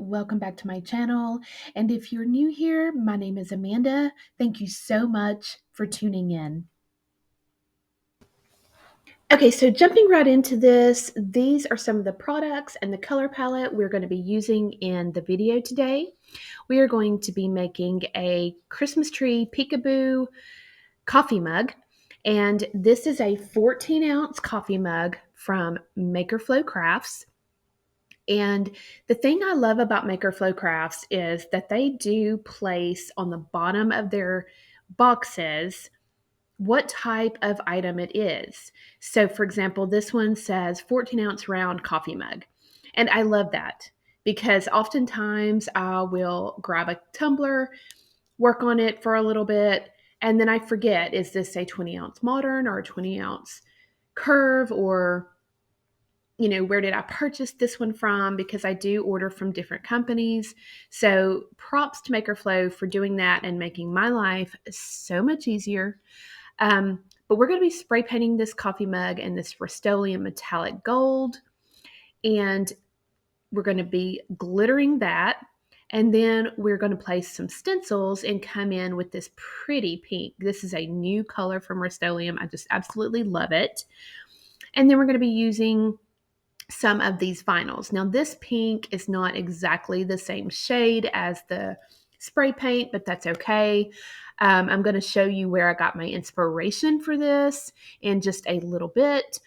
welcome back to my channel. And if you're new here, my name is Amanda. Thank you so much for tuning in. Okay, so jumping right into this, these are some of the products and the color palette we're going to be using in the video today. We are going to be making a Christmas tree peekaboo coffee mug. And this is a 14-ounce coffee mug from Maker Flow Crafts. And the thing I love about Maker Flow Crafts is that they do place on the bottom of their boxes what type of item it is. So, for example, this one says 14-ounce round coffee mug. And I love that because oftentimes I will grab a tumbler, work on it for a little bit, and then I forget, is this a 20-ounce modern or a 20-ounce curve, or where did I purchase this one from? Because I do order from different companies. So props to Maker Flow for doing that and making my life so much easier. But we're going to be spray painting this coffee mug in this Rustoleum metallic gold. And we're going to be glittering that. And then we're going to place some stencils and come in with this pretty pink. This is a new color from Rustoleum. I just absolutely love it. And then we're going to be using some of these vinyls. Now, this pink is not exactly the same shade as the spray paint, but that's okay. I'm going to show you where I got my inspiration for this in just a little bit.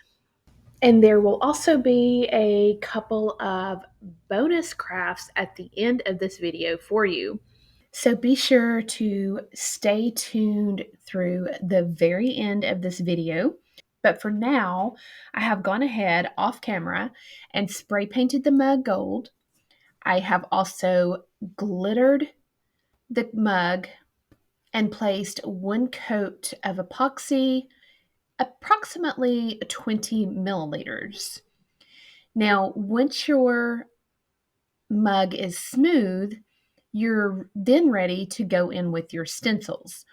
And there will also be a couple of bonus crafts at the end of this video for you. So be sure to stay tuned through the very end of this video. But for now, I have gone ahead off camera and spray painted the mug gold. I have also glittered the mug and placed one coat of epoxy, approximately 20 milliliters. Now, once your mug is smooth, you're then ready to go in with your stencils.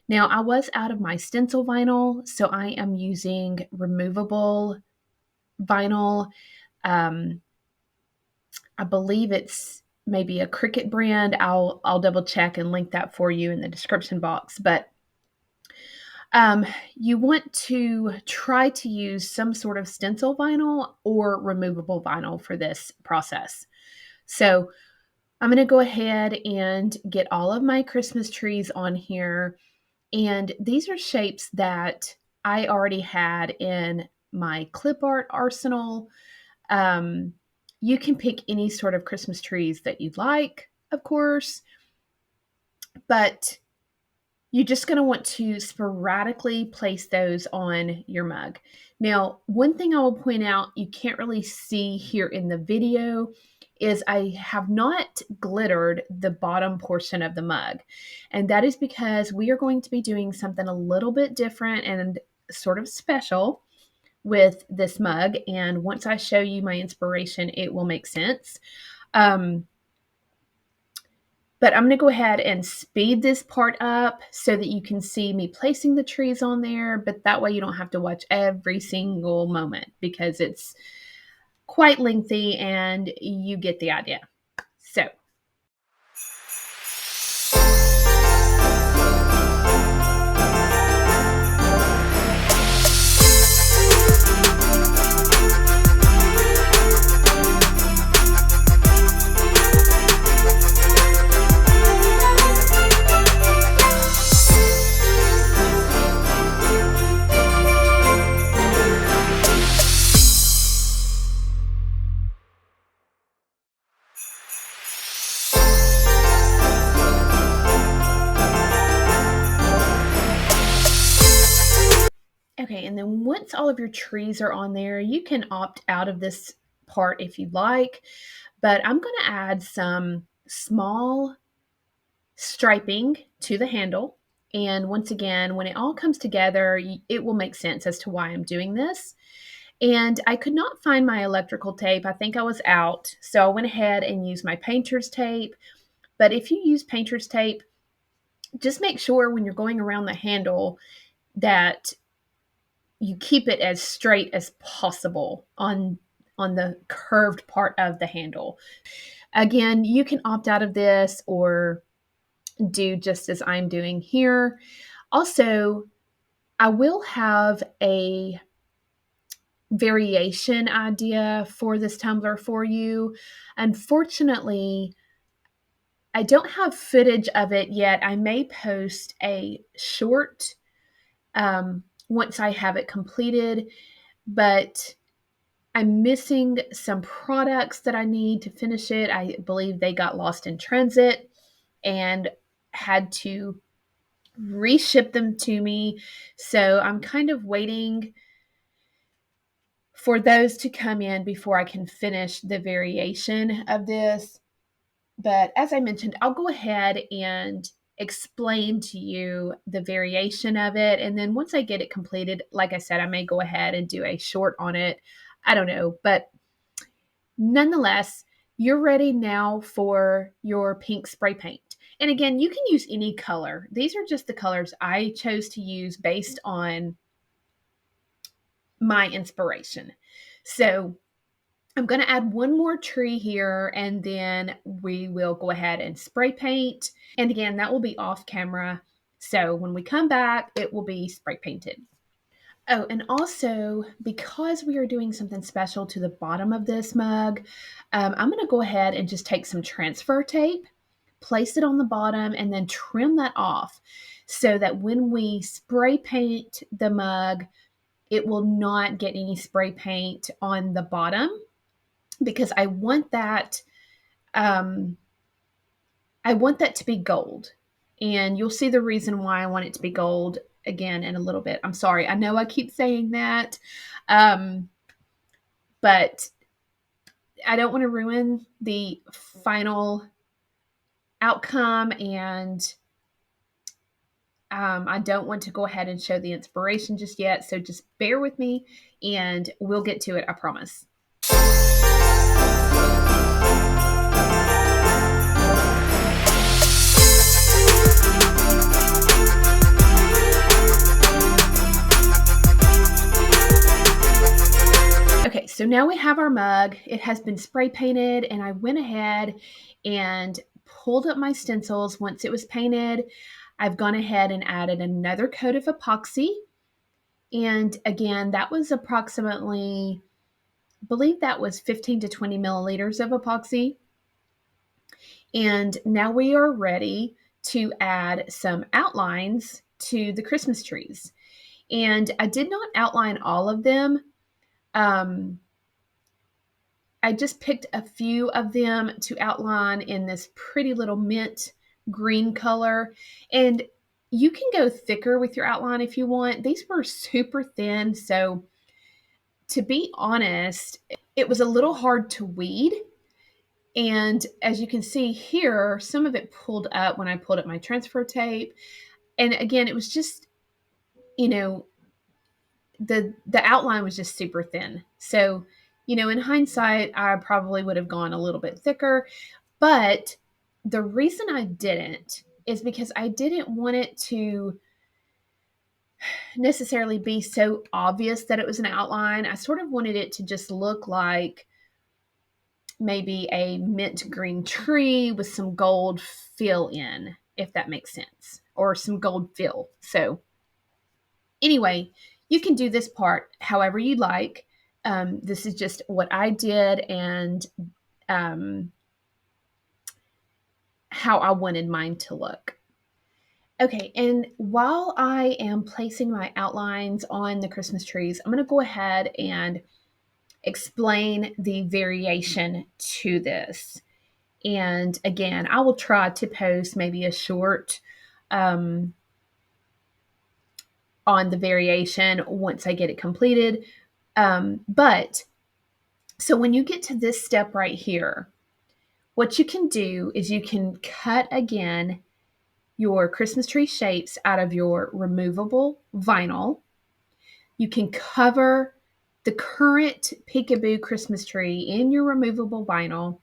Now, I was out of my stencil vinyl, so I am using removable vinyl. I believe it's maybe a Cricut brand. I'll double check and link that for you in the description box. But you want to try to use some sort of stencil vinyl or removable vinyl for this process. So I'm going to go ahead and get all of my Christmas trees on here. And these are shapes that I already had in my clip art arsenal. You can pick any sort of Christmas trees that you'd like, of course, but you're just going to want to sporadically place those on your mug. Now, one thing I will point out you can't really see here in the video is I have not glittered the bottom portion of the mug. And that is because we are going to be doing something a little bit different and sort of special with this mug. And once I show you my inspiration, it will make sense. But I'm going to go ahead and speed this part up so that you can see me placing the trees on there. But that way you don't have to watch every single moment because it's quite lengthy and you get the idea. So okay, and then once all of your trees are on there, you can opt out of this part if you'd like, but I'm going to add some small striping to the handle. And once again, when it all comes together, it will make sense as to why I'm doing this. And I could not find my electrical tape. I think I was out. So I went ahead and used my painter's tape. But if you use painter's tape, just make sure when you're going around the handle that you keep it as straight as possible on on the curved part of the handle. Again, you can opt out of this or do just as I'm doing here. Also, I will have a variation idea for this tumbler for you. Unfortunately, I don't have footage of it yet. I may post a short once I have it completed, but I'm missing some products that I need to finish it. I believe they got lost in transit and had to reship them to me. So I'm kind of waiting for those to come in before I can finish the variation of this. But as I mentioned, I'll go ahead and explain to you the variation of it. And then once I get it completed, like I said, I may go ahead and do a short on it. I don't know. But nonetheless, you're ready now for your pink spray paint. And again, you can use any color. These are just the colors I chose to use based on my inspiration. So I'm going to add one more tree here and then we will go ahead and spray paint. And again, that will be off camera. So when we come back, it will be spray painted. Oh, and also because we are doing something special to the bottom of this mug, I'm going to go ahead and just take some transfer tape, place it on the bottom, and then trim that off so that when we spray paint the mug, it will not get any spray paint on the bottom because um, I want that to be gold. And you'll see the reason why I want it to be gold again in a little bit. I'm sorry. I know I keep saying that. Um, but I don't want to ruin the final outcome and I don't want to go ahead and show the inspiration just yet. So just bear with me and we'll get to it, I promise. Okay, so now we have our mug. It has been spray painted and I went ahead and pulled up my stencils once it was painted. I've gone ahead and added another coat of epoxy. And again, that was approximately, I believe that was 15 to 20 milliliters of epoxy. And now we are ready to add some outlines to the Christmas trees. And I did not outline all of them. I just picked a few of them to outline in this pretty little mint green color. And you can go thicker with your outline if you want. These were super thin. So to be honest, it was a little hard to weed. And as you can see here, some of it pulled up when I pulled up my transfer tape. And again, it was just, you know, the outline was just super thin. So, in hindsight, I probably would have gone a little bit thicker. But the reason I didn't is because I didn't want it to necessarily be so obvious that it was an outline. I sort of wanted it to just look like maybe a mint green tree with some gold fill in, if that makes sense, or some gold fill. So, anyway, you can do this part however you like. This is just what I did and how I wanted mine to look. Okay, and while I am placing my outlines on the Christmas trees, I'm going to go ahead and explain the variation to this. And again, I will try to post maybe a short on the variation once I get it completed. But so when you get to this step right here, what you can do is you can cut again your Christmas tree shapes out of your removable vinyl. You can cover the current Peekaboo Christmas tree in your removable vinyl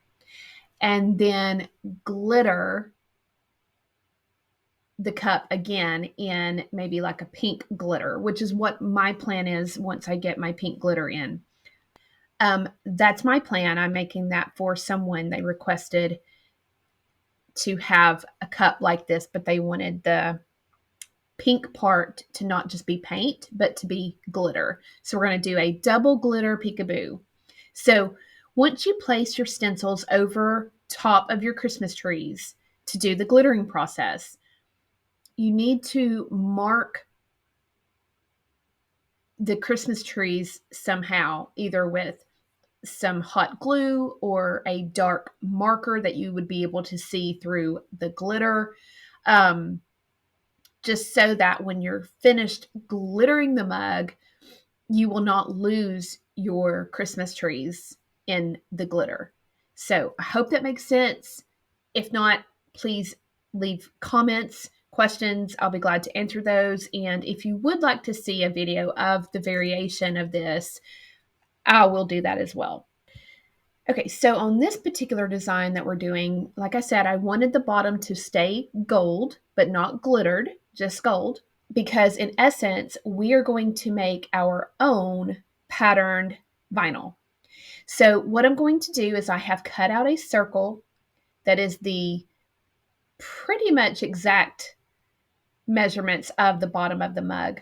and then glitter the cup again in maybe like a pink glitter, which is what my plan is once I get my pink glitter in. That's my plan. I'm making that for someone. They requested to have a cup like this, but they wanted the pink part to not just be paint, but to be glitter. So we're going to do a double glitter peekaboo. So once you place your stencils over top of your Christmas trees to do the glittering process, you need to mark the Christmas trees somehow, either with some hot glue or a dark marker that you would be able to see through the glitter. Um, just so that when you're finished glittering the mug, you will not lose your Christmas trees in the glitter. So I hope that makes sense. If not, please leave comments, questions. I'll be glad to answer those. And if you would like to see a video of the variation of this, I will do that as well. Okay, so on this particular design that we're doing, like I said, I wanted the bottom to stay gold, but not glittered, just gold, because in essence, we are going to make our own patterned vinyl. So what I'm going to do is I have cut out a circle that is the pretty much exact measurements of the bottom of the mug.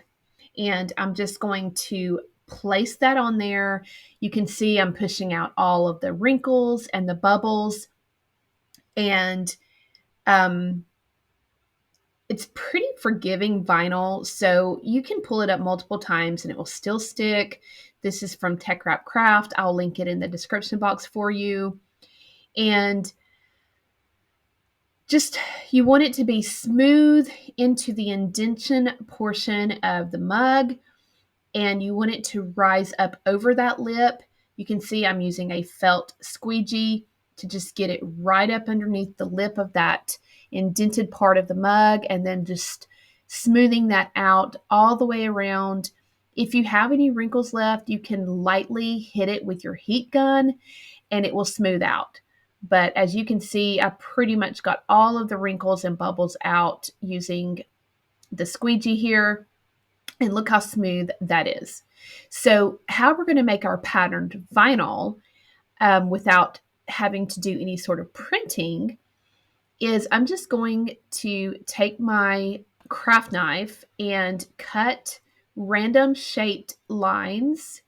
And I'm just going to place that on there. You can see I'm pushing out all of the wrinkles and the bubbles. And it's pretty forgiving vinyl, so you can pull it up multiple times and it will still stick. This is from Tech Wrap Craft. I'll link it in the description box for you. And just, you want it to be smooth into the indentation portion of the mug, and you want it to rise up over that lip. You can see I'm using a felt squeegee to just get it right up underneath the lip of that indented part of the mug, and then just smoothing that out all the way around. If you have any wrinkles left, you can lightly hit it with your heat gun and it will smooth out. But as you can see, I pretty much got all of the wrinkles and bubbles out using the squeegee here. And look how smooth that is. So how we're going to make our patterned vinyl without having to do any sort of printing is I'm just going to take my craft knife and cut random shaped lines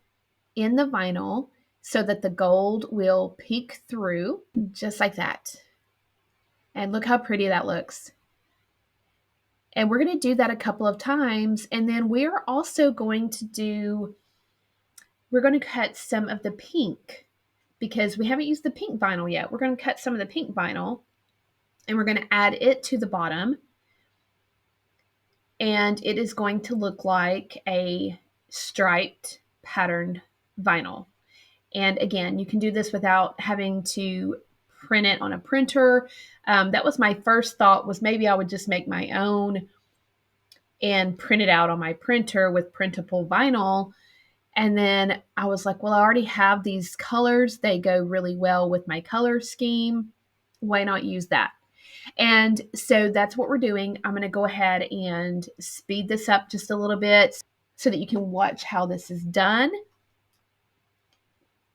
in the vinyl so that the gold will peek through just like that. And look how pretty that looks. And we're going to do that a couple of times. And then we're also going to cut some of the pink because we haven't used the pink vinyl yet. We're going to cut some of the pink vinyl and we're going to add it to the bottom. And it is going to look like a striped patterned vinyl. And again, you can do this without having to print it on a printer. That was my first thought, was maybe I would just make my own and print it out on my printer with printable vinyl. And then I was like, well, I already have these colors. They go really well with my color scheme. Why not use that? And so that's what we're doing. I'm going to go ahead and speed this up just a little bit so that you can watch how this is done.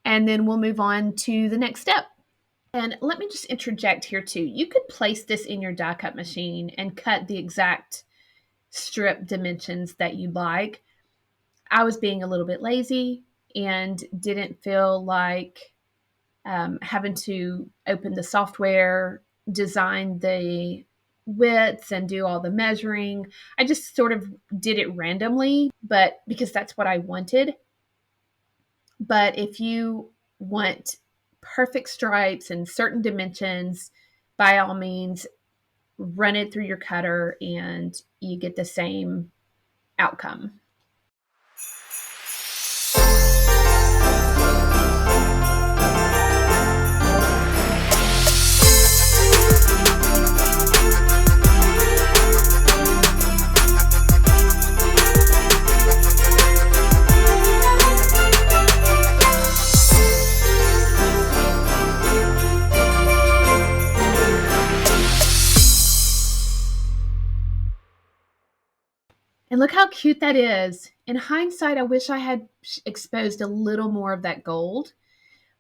And then we'll move on to the next step. And let me just interject here too. You could place this in your die cut machine and cut the exact strip dimensions that you'd like. I was being a little bit lazy and didn't feel like having to open the software, design the widths, and do all the measuring. I just sort of did it randomly, but because that's what I wanted. But if you want perfect stripes and certain dimensions, by all means, run it through your cutter and you get the same outcome. And look how cute that is. In hindsight, I wish I had exposed a little more of that gold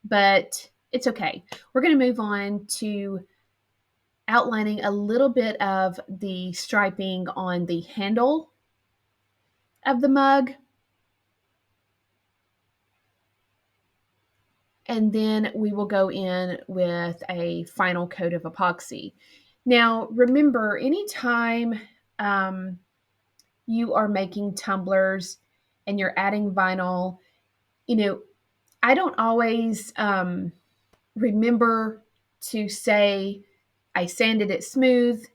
but it's okay. We're going to move on to outlining a little bit of the striping on the handle of the mug. And then we will go in with a final coat of epoxy. Now, remember, anytime um, you are making tumblers and you're adding vinyl, you know, I don't always remember to say I sanded it smooth,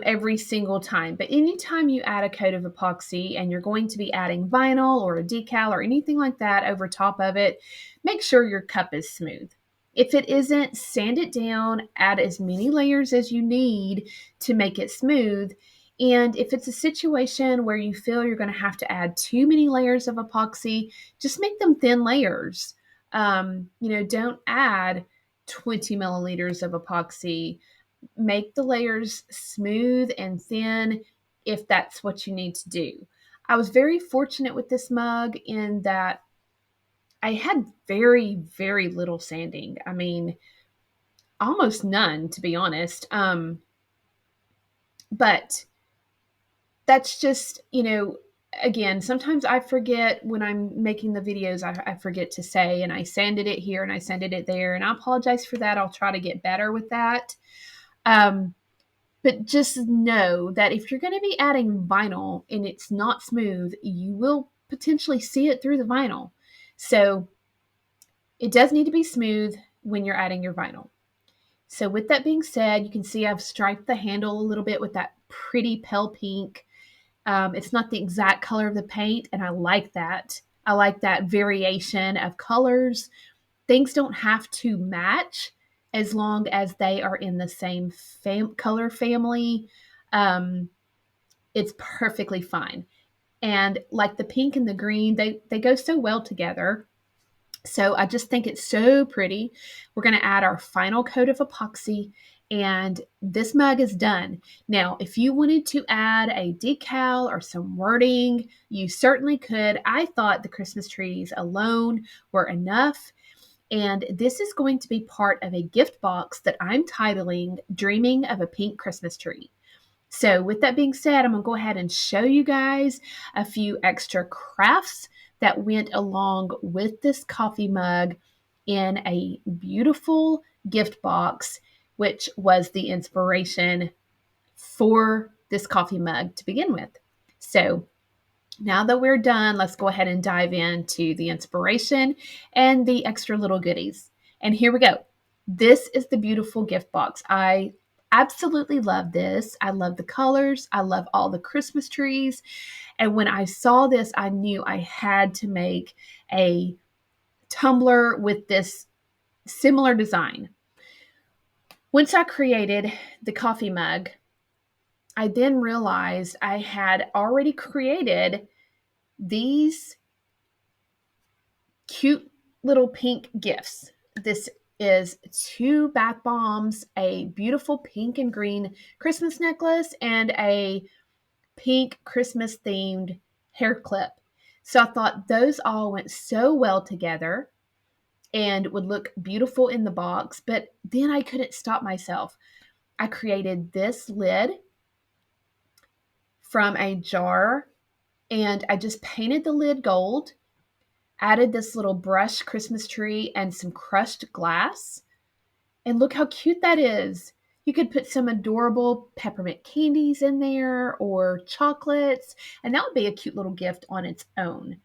every single time. But anytime you add a coat of epoxy and you're going to be adding vinyl or a decal or anything like that over top of it, make sure your cup is smooth. If it isn't, sand it down, add as many layers as you need to make it smooth. And if it's a situation where you feel you're going to have to add too many layers of epoxy, just make them thin layers. Don't add 20 milliliters of epoxy. Make the layers smooth and thin if that's what you need to do. I was very fortunate with this mug in that I had very, very little sanding. I mean, almost none, to be honest. But that's just, again, sometimes I forget when I'm making the videos, I forget to say, and I sanded it here and I sanded it there. And I apologize for that. I'll try to get better with that. But just know that if you're going to be adding vinyl and it's not smooth, you will potentially see it through the vinyl. So it does need to be smooth when you're adding your vinyl. So with that being said, you can see I've striped the handle a little bit with that pretty pale pink. It's not the exact color of the paint, and I like that. I like that variation of colors. Things don't have to match as long as they are in the same color family. Um, it's perfectly fine. And like the pink and the green, they go so well together. So I just think it's so pretty. We're going to add our final coat of epoxy, and this mug is done. Now, if you wanted to add a decal or some wording, you certainly could. I thought the Christmas trees alone were enough. And this is going to be part of a gift box that I'm titling Dreaming of a Pink Christmas Tree. So, with that being said, I'm going to go ahead and show you guys a few extra crafts that went along with this coffee mug in a beautiful gift box, which was the inspiration for this coffee mug to begin with. So, now that we're done, let's go ahead and dive into the inspiration and the extra little goodies. And here we go. This is the beautiful gift box. I absolutely love this. I love the colors. I love all the Christmas trees. And when I saw this, I knew I had to make a tumbler with this similar design. Once I created the coffee mug, I then realized I had already created these cute little pink gifts. This is 2 bath bombs, a beautiful pink and green Christmas necklace, and a pink Christmas themed hair clip. So I thought those all went so well together and would look beautiful in the box, but then I couldn't stop myself. I created this lid from a jar and I just painted the lid gold, added this little brush Christmas tree and some crushed glass. And look how cute that is. You could put some adorable peppermint candies in there or chocolates, and that would be a cute little gift on its own.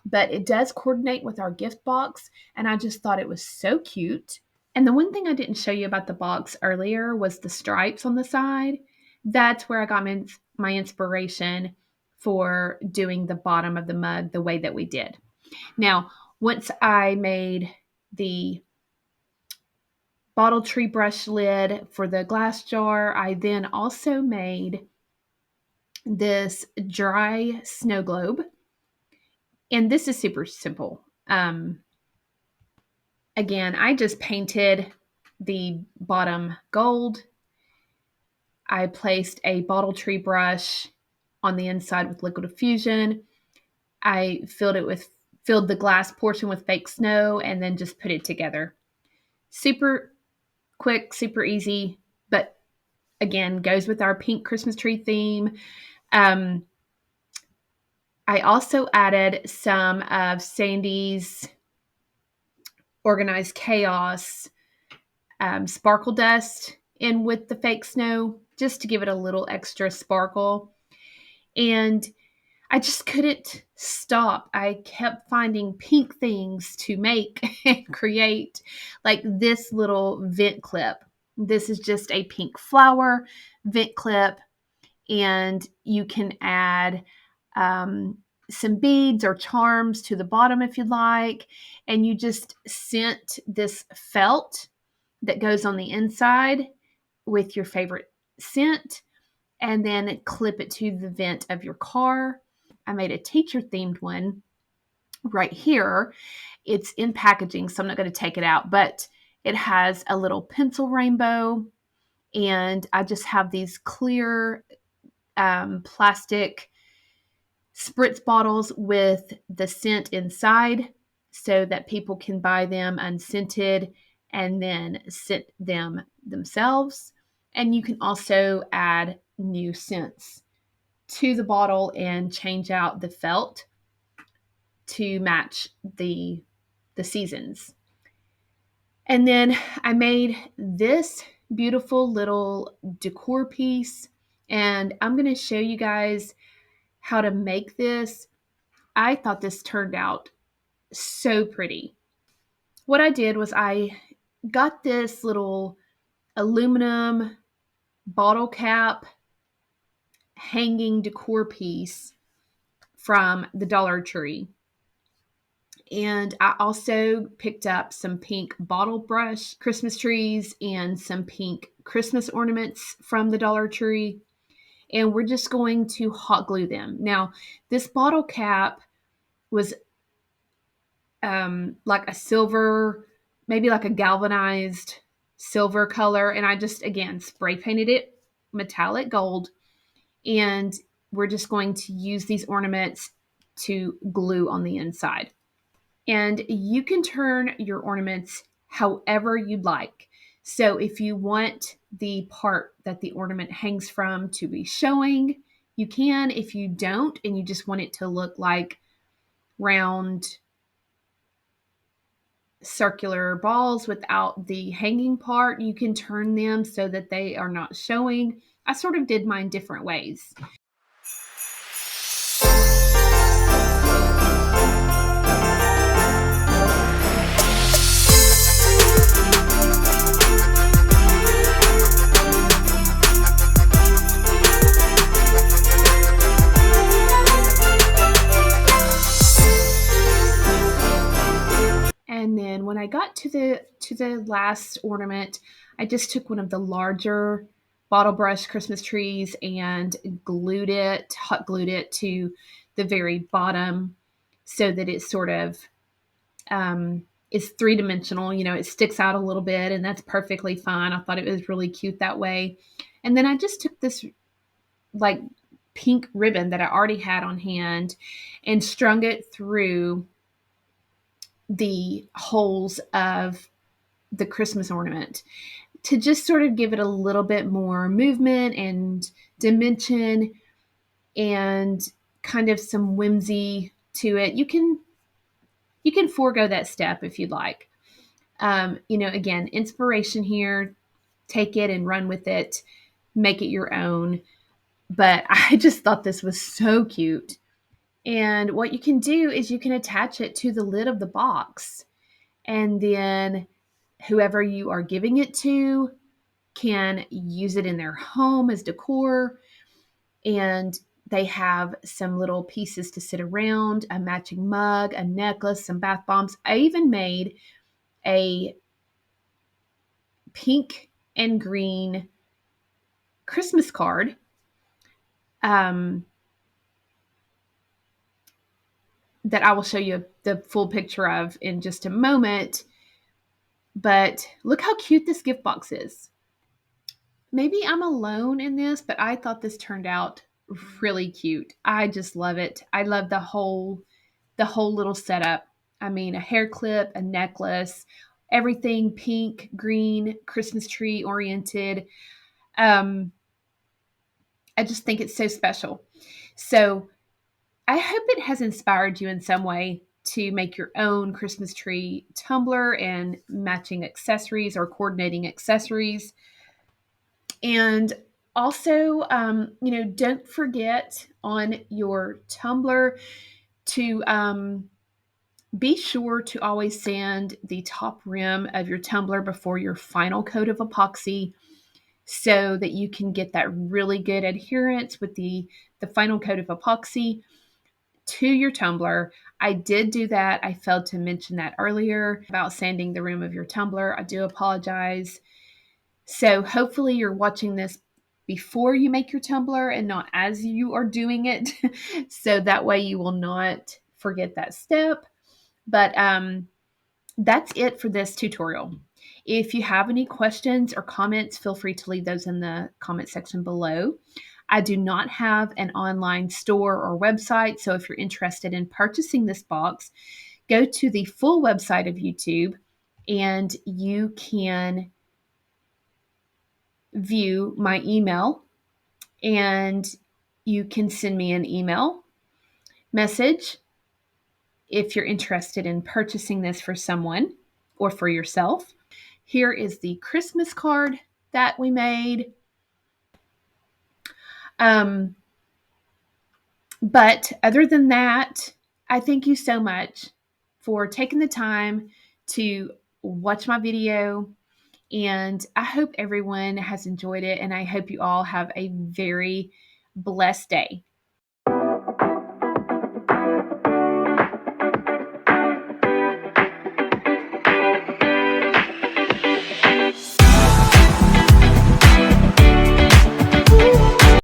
But it does coordinate with our gift box, and I just thought it was so cute. And the one thing I didn't show you about the box earlier was the stripes on the side. That's where I got my inspiration for doing the bottom of the mug the way that we did. Now, once I made the bottle tree brush lid for the glass jar, I then also made this dry snow globe. And this is super simple. Again, I just painted the bottom gold. I placed a bottle tree brush on the inside with liquid diffusion. I filled filled the glass portion with fake snow, and then just put it together. Super quick, super easy, but again, goes with our pink Christmas tree theme. Um, I also added some of Sandy's Organized Chaos sparkle dust in with the fake snow, just to give it a little extra sparkle. And I just couldn't stop. I kept finding pink things to make and create, like this little vent clip. This is just a pink flower vent clip, and you can add some beads or charms to the bottom if you'd like. And you just scent this felt that goes on the inside with your favorite scent, and then clip it to the vent of your car. I made a teacher themed one right here. It's in packaging, so I'm not going to take it out, but it has a little pencil rainbow, and I just have these clear plastic spritz bottles with the scent inside so that people can buy them unscented and then scent them themselves. And you can also add new scents to the bottle and change out the felt to match the seasons. And then I made this beautiful little decor piece, and I'm going to show you guys how to make this. I thought this turned out so pretty. What I did was I got this little aluminum bottle cap hanging decor piece from the Dollar Tree. And I also picked up some pink bottle brush Christmas trees and some pink Christmas ornaments from the Dollar Tree. And we're just going to hot glue them. Now, this bottle cap was like a silver, maybe like a galvanized silver color. And I just, again, spray painted it metallic gold. And we're just going to use these ornaments to glue on the inside. And you can turn your ornaments however you'd like. So if you want the part that the ornament hangs from to be showing, you can. If you don't, and you just want it to look like round circular balls without the hanging part, you can turn them so that they are not showing. I sort of did mine different ways. And then when I got to the last ornament, I just took one of the larger bottle brush Christmas trees and hot glued it to the very bottom so that it sort of is three-dimensional. You know, it sticks out a little bit, and that's perfectly fine. I thought it was really cute that way. And then I just took this like pink ribbon that I already had on hand and strung it through the holes of the Christmas ornament to just sort of give it a little bit more movement and dimension and kind of some whimsy to it. You can forego that step if you'd like. Again, inspiration here. Take it and run with it. Make it your own. But I just thought this was so cute. And what you can do is you can attach it to the lid of the box. And then whoever you are giving it to can use it in their home as decor. And they have some little pieces to sit around, a matching mug, a necklace, some bath bombs. I even made a pink and green Christmas card that I will show you the full picture of in just a moment. But look how cute this gift box is. Maybe I'm alone in this, but I thought this turned out really cute. I just love it. I love the the whole little setup. I mean, a hair clip, a necklace, everything pink, green, Christmas tree oriented. Um, I just think it's so special. So I hope it has inspired you in some way to make your own Christmas tree tumbler and matching accessories or coordinating accessories. And also, don't forget on your tumbler to be sure to always sand the top rim of your tumbler before your final coat of epoxy so that you can get that really good adherence with the final coat of epoxy to your tumbler. I did do that. I failed to mention that earlier about sanding the rim of your tumbler. I do apologize. So hopefully you're watching this before you make your tumbler and not as you are doing it. So that way you will not forget that step. But that's it for this tutorial. If you have any questions or comments, feel free to leave those in the comment section below. I do not have an online store or website, so if you're interested in purchasing this box, go to the full website of YouTube and you can view my email and you can send me an email message if you're interested in purchasing this for someone or for yourself. Here is the Christmas card that we made. But other than that, I thank you so much for taking the time to watch my video. And I hope everyone has enjoyed it. And I hope you all have a very blessed day.